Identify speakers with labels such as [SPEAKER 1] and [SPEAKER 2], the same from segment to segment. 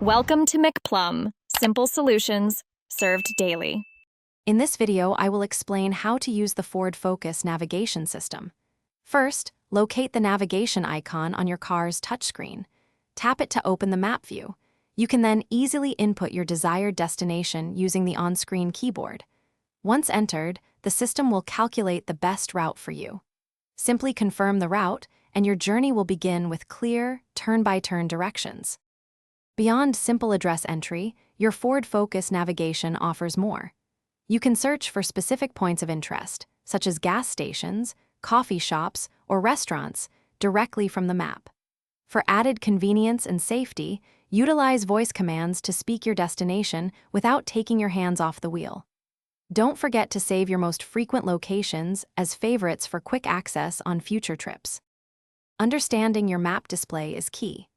[SPEAKER 1] Welcome to McPlum, simple solutions served daily.
[SPEAKER 2] In this video, I will explain how to use the Ford Focus navigation system. First, locate the navigation icon on your car's touchscreen. Tap it to open the map view. You can then easily input your desired destination using the on-screen keyboard. Once entered, the system will calculate the best route for you. Simply confirm the route, and your journey will begin with clear, turn-by-turn directions. Beyond simple address entry, your Ford Focus navigation offers more. You can search for specific points of interest, such as gas stations, coffee shops, or restaurants, directly from the map. For added convenience and safety, utilize voice commands to speak your destination without taking your hands off the wheel. Don't forget to save your most frequent locations as favorites for quick access on future trips. Understanding your map display is key.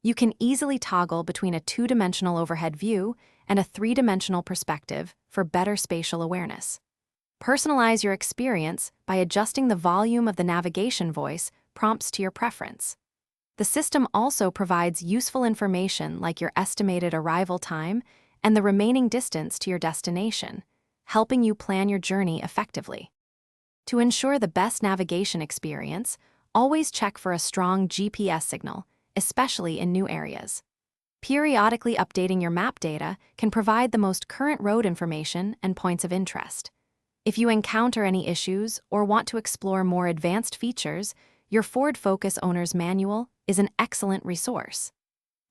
[SPEAKER 2] You can easily toggle between a two-dimensional overhead view and a three-dimensional perspective for better spatial awareness. Personalize your experience by adjusting the volume of the navigation voice prompts to your preference. The system also provides useful information like your estimated arrival time and the remaining distance to your destination, helping you plan your journey effectively. To ensure the best navigation experience, always check for a strong GPS signal, especially in new areas. Periodically updating your map data can provide the most current road information and points of interest. If you encounter any issues or want to explore more advanced features, your Ford Focus Owner's Manual is an excellent resource.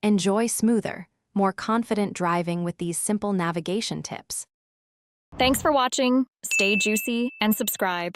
[SPEAKER 2] Enjoy smoother, more confident driving with these simple navigation tips.
[SPEAKER 1] Thanks for watching. Stay juicy and subscribe.